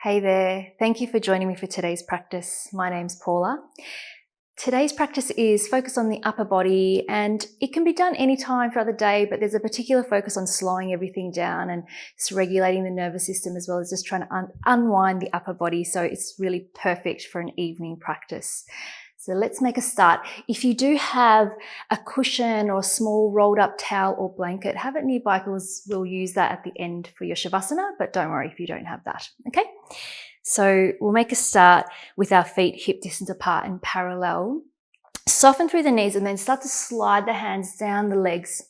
Hey there, thank you for joining me for today's practice. My name's Paula. Today's practice is focused on the upper body, and it can be done anytime throughout the day, but there's a particular focus on slowing everything down and just regulating the nervous system, as well as just trying to unwind the upper body. So it's really perfect for an evening practice. So let's make a start. If you do have a cushion or a small rolled up towel or blanket, have it nearby because we'll use that at the end for your Shavasana, but don't worry if you don't have that, okay? So we'll make a start with our feet hip distance apart and parallel. Soften through the knees and then start to slide the hands down the legs.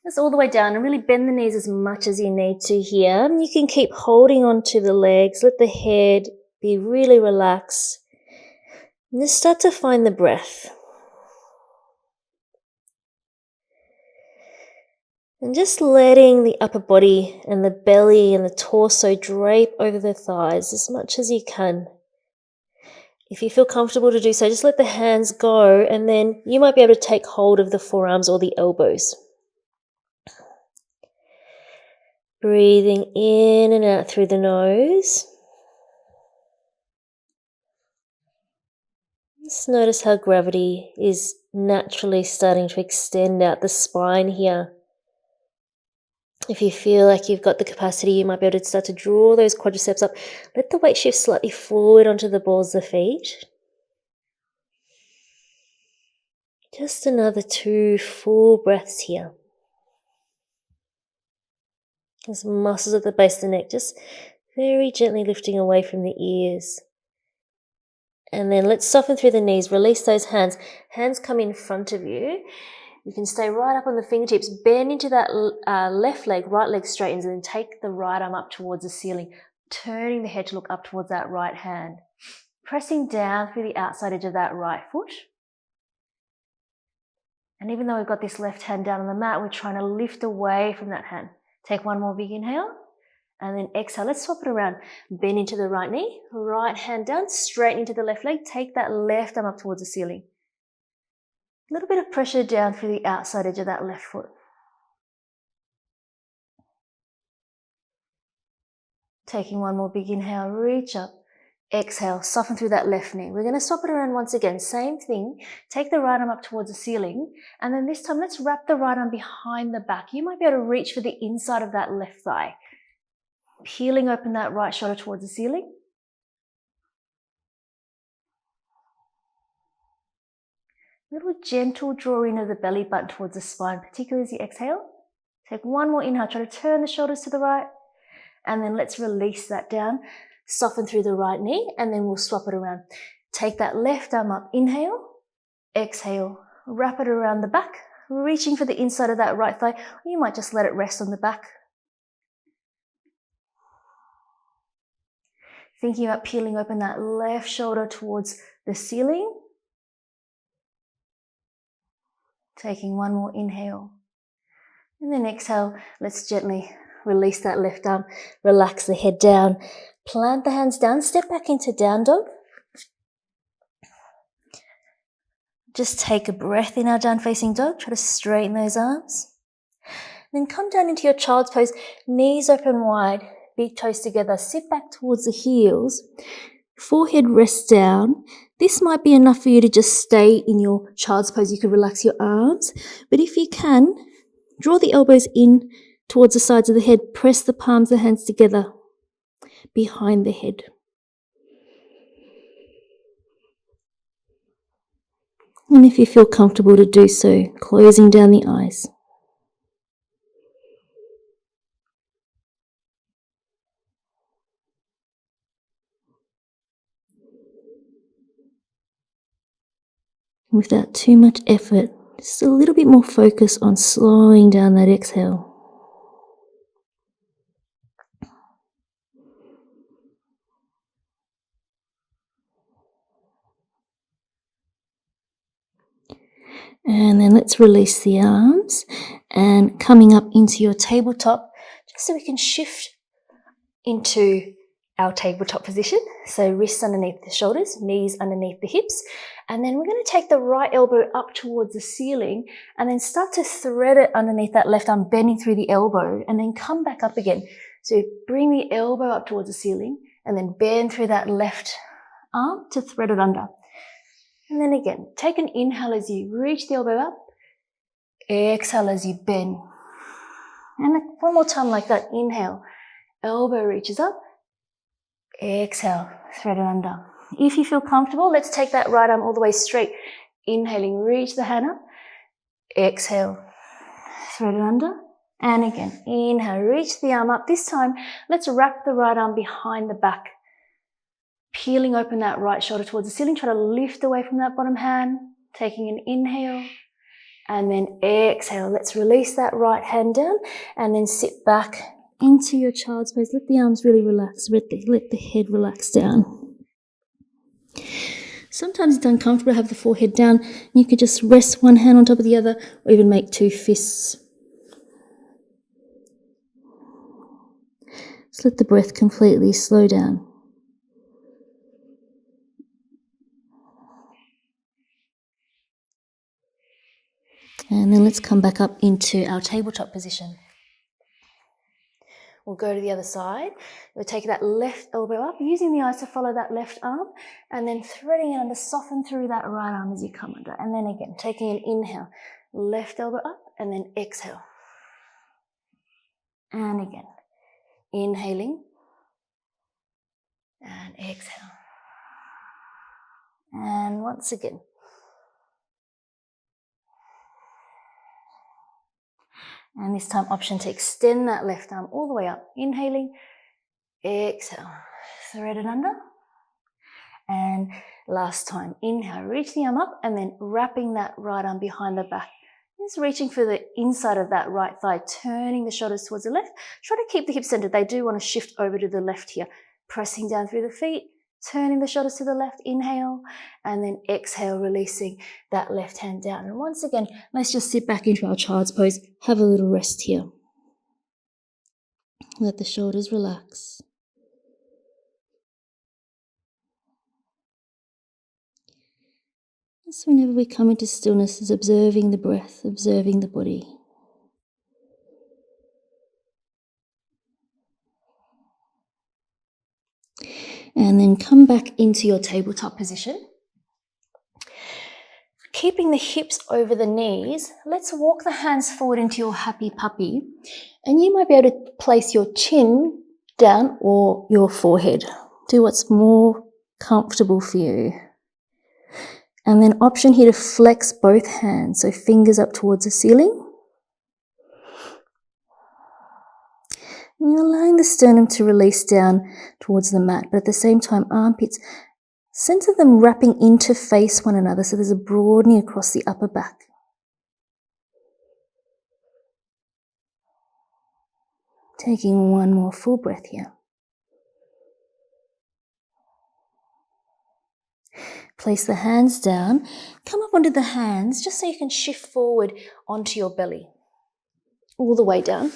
Just all the way down and really bend the knees as much as you need to here. You can keep holding on to the legs, let the head be really relaxed. And just start to find the breath. And just letting the upper body and the belly and the torso drape over the thighs as much as you can. If you feel comfortable to do so, just let the hands go, and then you might be able to take hold of the forearms or the elbows. Breathing in and out through the nose. Just notice how gravity is naturally starting to extend out the spine here. If you feel like you've got the capacity, you might be able to start to draw those quadriceps up. Let the weight shift slightly forward onto the balls of the feet. Just another 2 full breaths here. Those muscles at the base of the neck just very gently lifting away from the ears. And then let's soften through the knees, release those hands. Hands come in front of you. You can stay right up on the fingertips, bend into that left leg, right leg straightens, and then take the right arm up towards the ceiling, turning the head to look up towards that right hand. Pressing down through the outside edge of that right foot. And even though we've got this left hand down on the mat, we're trying to lift away from that hand. Take one more big inhale. And then exhale, let's swap it around. Bend into the right knee, right hand down, straighten into the left leg. Take that left arm up towards the ceiling. A little bit of pressure down through the outside edge of that left foot. Taking one more big inhale, reach up. Exhale, soften through that left knee. We're going to swap it around once again. Same thing. Take the right arm up towards the ceiling. And then this time, let's wrap the right arm behind the back. You might be able to reach for the inside of that left thigh. Peeling open that right shoulder towards the ceiling. Little gentle draw in of the belly button towards the spine, particularly as you exhale. Take one more inhale, try to turn the shoulders to the right. And then let's release that down. Soften through the right knee, and then we'll swap it around. Take that left arm up, inhale, exhale, wrap it around the back, reaching for the inside of that right thigh. You might just let it rest on the back. Thinking about peeling open that left shoulder towards the ceiling. Taking one more inhale. And then exhale, let's gently release that left arm, relax the head down, plant the hands down, step back into down dog. Just take a breath in our down facing dog, try to straighten those arms. Then come down into your child's pose, knees open wide, big toes together, sit back towards the heels, forehead rests down. This might be enough for you to just stay in your child's pose. You could relax your arms, but if you can, draw the elbows in towards the sides of the head, press the palms of the hands together behind the head. And if you feel comfortable to do so, closing down the eyes. Without too much effort, just a little bit more focus on slowing down that exhale. And then let's release the arms and coming up into your tabletop, just so we can shift into our tabletop position. So wrists underneath the shoulders, knees underneath the hips. And then we're going to take the right elbow up towards the ceiling and then start to thread it underneath that left arm, bending through the elbow, and then come back up again. So bring the elbow up towards the ceiling and then bend through that left arm to thread it under. And then again, take an inhale as you reach the elbow up, exhale as you bend. And one more time like that, inhale, elbow reaches up, exhale, thread it under. If you feel comfortable, let's take that right arm all the way straight. Inhaling, reach the hand up, exhale, thread it under. And again, inhale, reach the arm up. This time, let's wrap the right arm behind the back, peeling open that right shoulder towards the ceiling. Try to lift away from that bottom hand, taking an inhale, and then exhale. Let's release that right hand down and then sit back into your child's pose. Let the arms really relax. Let the head relax down. Sometimes it's uncomfortable to have the forehead down. You could just rest one hand on top of the other or even make two fists. Just let the breath completely slow down. And then let's come back up into our tabletop position. We'll go to the other side. We'll take that left elbow up, using the eyes to follow that left arm, and then threading it under, soften through that right arm as you come under. And then again, taking an inhale, left elbow up, and then exhale. And again, inhaling, and exhale. And once again. And this time, option to extend that left arm all the way up. Inhaling, exhale, thread it under. And last time, inhale, reach the arm up and then wrapping that right arm behind the back. Just reaching for the inside of that right thigh, turning the shoulders towards the left. Try to keep the hips centered. They do want to shift over to the left here. Pressing down through the feet, turning the shoulders to the left, inhale, and then exhale, releasing that left hand down. And once again, let's just sit back into our child's pose, have a little rest here. Let the shoulders relax. So whenever we come into stillness, is observing the breath, observing the body. And then come back into your tabletop position. Keeping the hips over the knees, let's walk the hands forward into your happy puppy. And you might be able to place your chin down or your forehead. Do what's more comfortable for you. And then option here to flex both hands, so fingers up towards the ceiling. And you're allowing the sternum to release down towards the mat, but at the same time, armpits, center them wrapping into face one another, so there's a broadening across the upper back. Taking one more full breath here. Place the hands down, come up onto the hands, just so you can shift forward onto your belly. All the way down.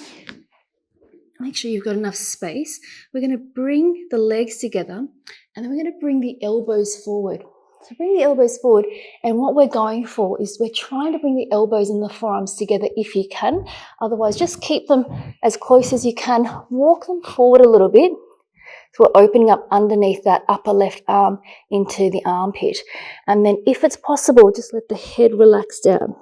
Make sure you've got enough space. We're going to bring the legs together and then we're going to bring the elbows forward. So bring the elbows forward, and what we're going for is we're trying to bring the elbows and the forearms together if you can. Otherwise, just keep them as close as you can. Walk them forward a little bit. So we're opening up underneath that upper left arm into the armpit. And then if it's possible, just let the head relax down.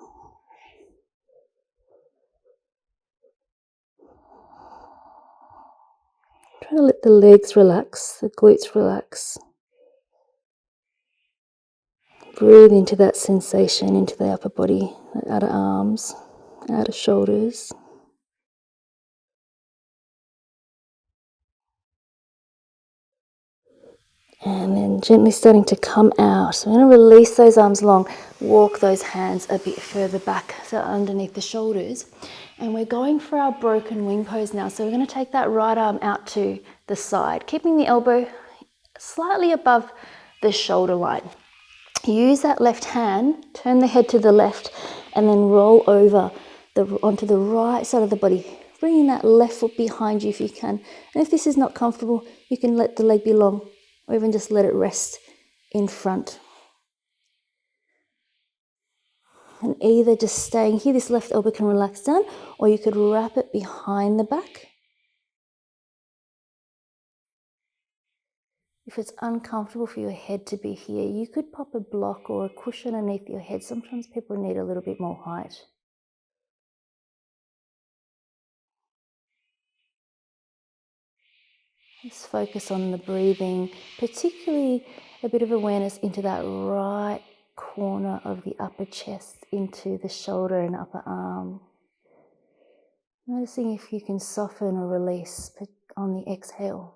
Try to let the legs relax, the glutes relax. Breathe into that sensation, into the upper body, the outer arms, outer shoulders. And then gently starting to come out. So I'm going to release those arms long, walk those hands a bit further back, so underneath the shoulders. And we're going for our broken wing pose now. So we're going to take that right arm out to the side, keeping the elbow slightly above the shoulder line. Use that left hand, turn the head to the left, and then roll over onto the right side of the body, bringing that left foot behind you if you can. And if this is not comfortable, you can let the leg be long, or even just let it rest in front. And either just staying here, this left elbow can relax down, or you could wrap it behind the back. If it's uncomfortable for your head to be here, you could pop a block or a cushion underneath your head. Sometimes people need a little bit more height. Just focus on the breathing, particularly a bit of awareness into that right corner of the upper chest, into the shoulder and upper arm. Noticing if you can soften or release on the exhale.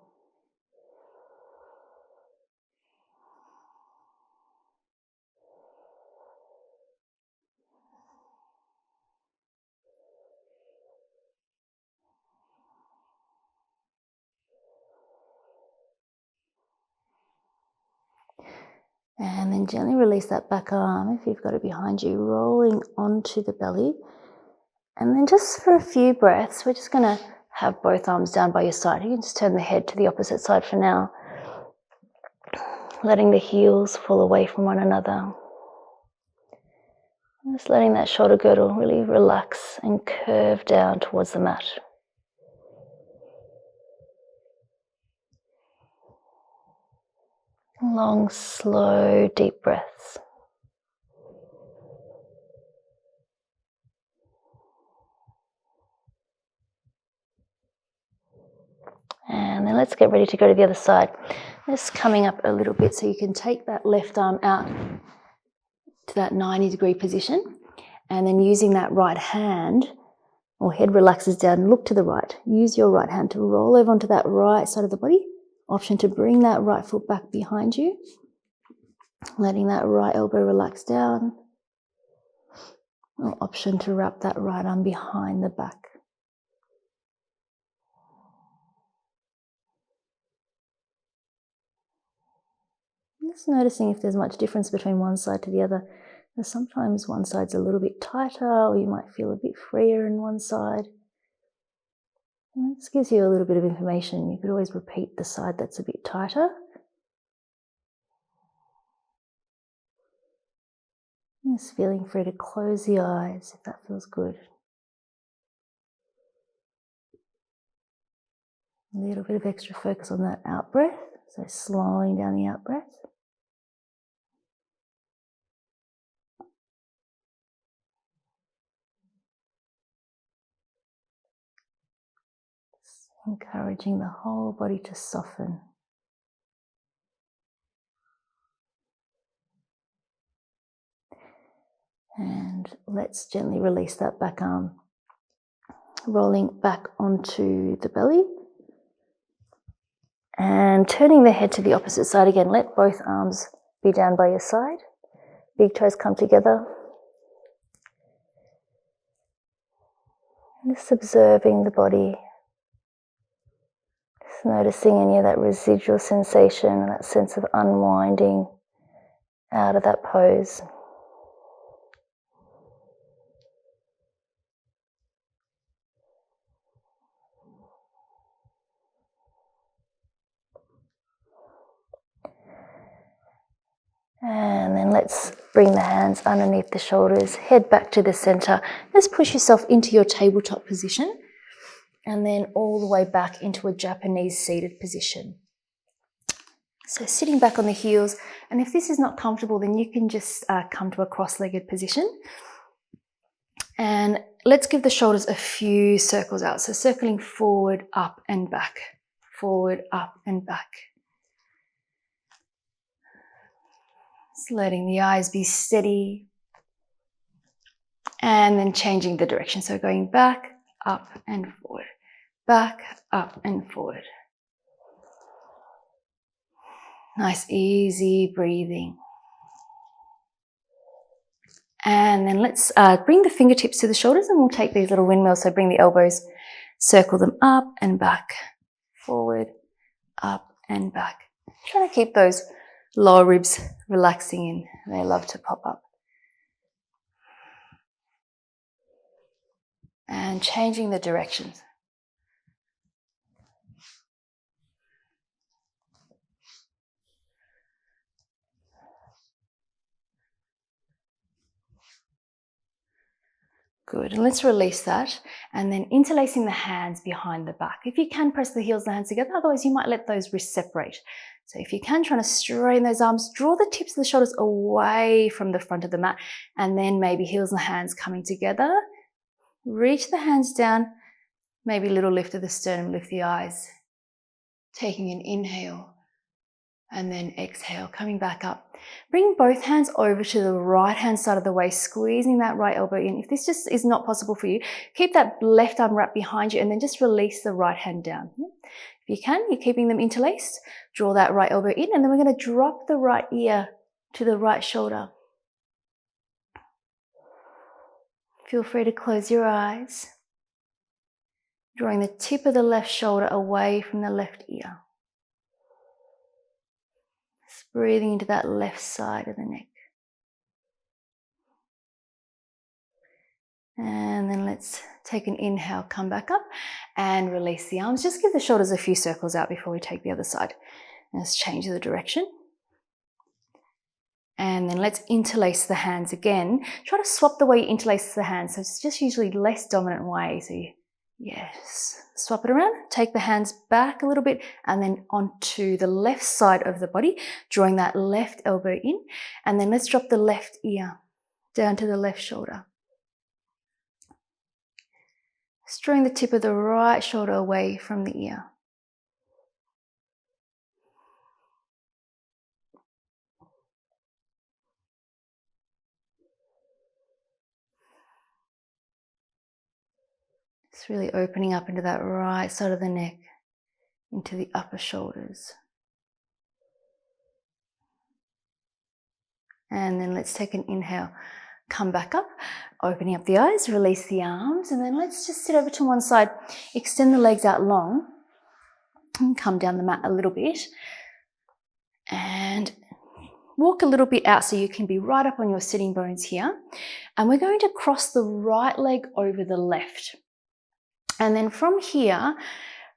And then gently release that back arm, if you've got it behind you, rolling onto the belly. And then just for a few breaths, we're just going to have both arms down by your side. You can just turn the head to the opposite side for now. Letting the heels fall away from one another. Just letting that shoulder girdle really relax and curve down towards the mat. Long, slow, deep breaths. And then let's get ready to go to the other side. Just coming up a little bit so you can take that left arm out to that 90-degree position. And then using that right hand, or head relaxes down, look to the right. Use your right hand to roll over onto that right side of the body. Option to bring that right foot back behind you. Letting that right elbow relax down. Or option to wrap that right arm behind the back. Just noticing if there's much difference between one side to the other. Sometimes one side's a little bit tighter, or you might feel a bit freer in one side. And this gives you a little bit of information. You could always repeat the side that's a bit tighter. Just feeling free to close the eyes if that feels good. A little bit of extra focus on that out breath, so slowing down the out breath. Just encouraging the whole body to soften. And let's gently release that back arm, rolling back onto the belly. And turning the head to the opposite side again. Let both arms be down by your side. Big toes come together. Just observing the body. Just noticing any of that residual sensation, that sense of unwinding out of that pose. And then let's bring the hands underneath the shoulders, head back to the center. Just push yourself into your tabletop position and then all the way back into a Japanese seated position. So sitting back on the heels, and if this is not comfortable, then you can just come to a cross-legged position. And let's give the shoulders a few circles out. So circling forward, up and back, forward, up and back. Just letting the eyes be steady. And then changing the direction. So going back, up and forward, back, up and forward. Nice, easy breathing. And then let's bring the fingertips to the shoulders and we'll take these little windmills. So bring the elbows, circle them up and back, forward, up and back. Trying to keep those lower ribs relaxing in. They love to pop up. And changing the directions. Good, and let's release that. And then interlacing the hands behind the back. If you can, press the heels and the hands together, otherwise you might let those wrists separate. So if you can, trying to straighten those arms, draw the tips of the shoulders away from the front of the mat, and then maybe heels and hands coming together. Reach the hands down, maybe a little lift of the sternum, lift the eyes. Taking an inhale and then exhale, coming back up. Bring both hands over to the right hand side of the waist, squeezing that right elbow in. If this just is not possible for you, keep that left arm wrapped behind you and then just release the right hand down. If you can, you're keeping them interlaced. Draw that right elbow in, and then we're going to drop the right ear to the right shoulder. Feel free to close your eyes. Drawing the tip of the left shoulder away from the left ear. Just breathing into that left side of the neck. And then let's take an inhale, come back up and release the arms. Just give the shoulders a few circles out before we take the other side. Let's change the direction. And then let's interlace the hands again. Try to swap the way you interlace the hands. So it's just usually less dominant way. So yes, swap it around. Take the hands back a little bit and then onto the left side of the body, drawing that left elbow in. And then let's drop the left ear down to the left shoulder. Just drawing the tip of the right shoulder away from the ear. Just really opening up into that right side of the neck, into the upper shoulders. And then let's take an inhale. Come back up, opening up the eyes, release the arms, and then let's just sit over to one side, extend the legs out long, and come down the mat a little bit, and walk a little bit out so you can be right up on your sitting bones here. And we're going to cross the right leg over the left. And then from here,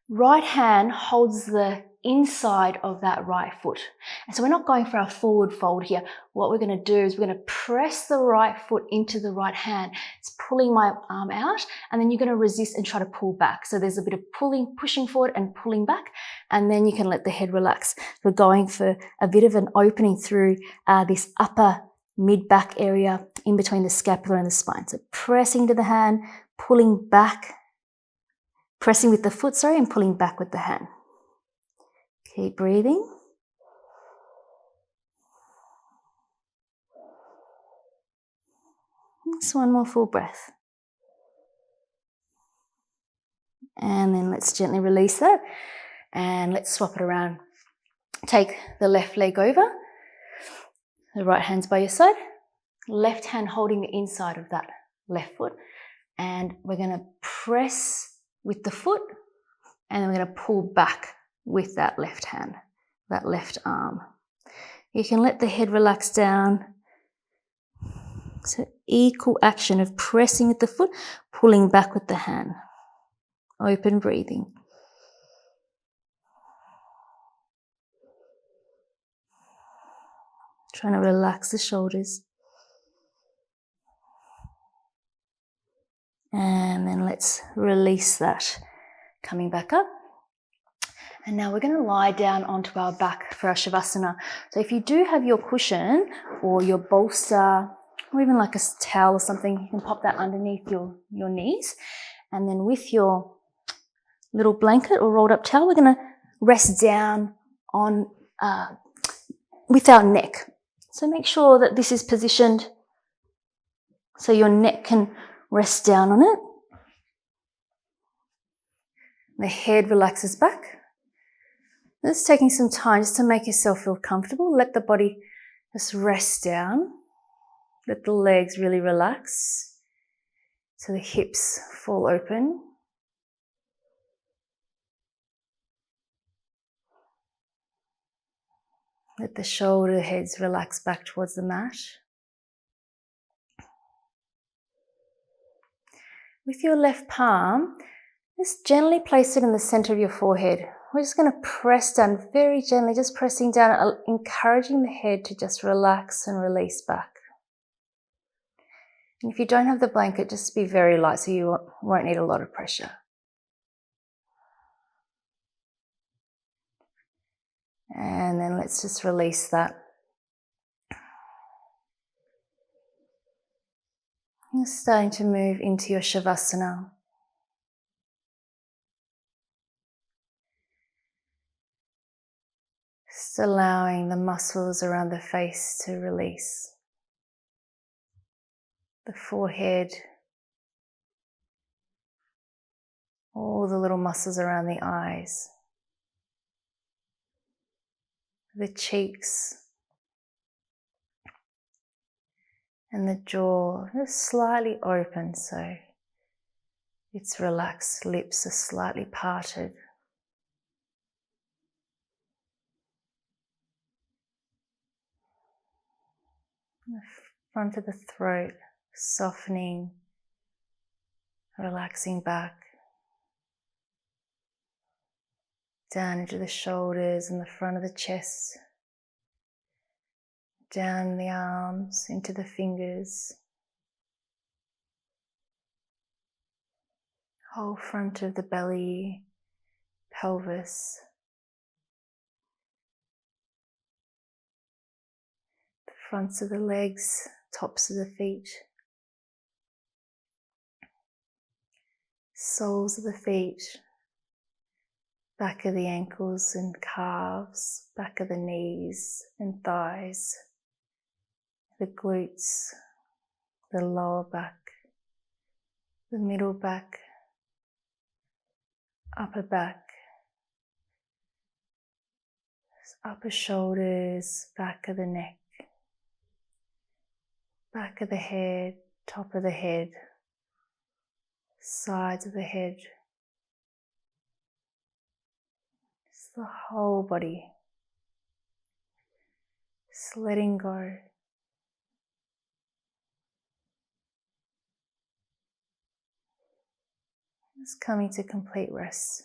right hand holds the inside of that right foot. And so we're not going for our forward fold here. What we're going to do is we're going to press the right foot into the right hand. It's pulling my arm out, and then you're going to resist and try to pull back. So there's a bit of pushing forward and pulling back, and then you can let the head relax. We're going for a bit of an opening through this upper mid-back area in between the scapula and the spine. So pressing into the hand, pulling back, pressing with the foot, and pulling back with the hand. Keep breathing. Just one more full breath. And then let's gently release that. And let's swap it around. Take the left leg over. The right hand's by your side. Left hand holding the inside of that left foot. And we're going to press with the foot. And then we're going to pull back with that left hand, that left arm. You can let the head relax down. So equal action of pressing with the foot, pulling back with the hand. Open breathing. Trying to relax the shoulders. And then let's release that. Coming back up. And now we're going to lie down onto our back for our Shavasana. So if you do have your cushion or your bolster or even like a towel or something, you can pop that underneath your knees. And then with your little blanket or rolled up towel, we're going to rest down on with our neck. So make sure that this is positioned so your neck can rest down on it. The head relaxes back. Just taking some time just to make yourself feel comfortable. Let the body just rest down. Let the legs really relax. So the hips fall open. Let the shoulder heads relax back towards the mat. With your left palm, just gently place it in the center of your forehead. We're just going to press down very gently, just pressing down, encouraging the head to just relax and release back. And if you don't have the blanket, just be very light so you won't need a lot of pressure. And then let's just release that. You're starting to move into your Shavasana. Just allowing the muscles around the face to release. The forehead, all the little muscles around the eyes, the cheeks, and the jaw just slightly open so it's relaxed. Lips are slightly parted. The front of the throat softening, relaxing back, down into the shoulders and the front of the chest, down the arms, into the fingers, whole front of the belly, pelvis, the fronts of the legs, tops of the feet, soles of the feet, back of the ankles and calves, back of the knees and thighs, the glutes, the lower back, the middle back, upper back, upper shoulders, back of the neck, back of the head, top of the head, sides of the head, just the whole body, just letting go. Just coming to complete rest.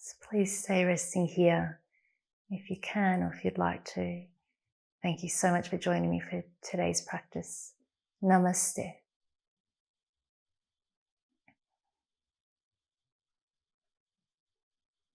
So please stay resting here if you can or if you'd like to. Thank you so much for joining me for today's practice. Namaste.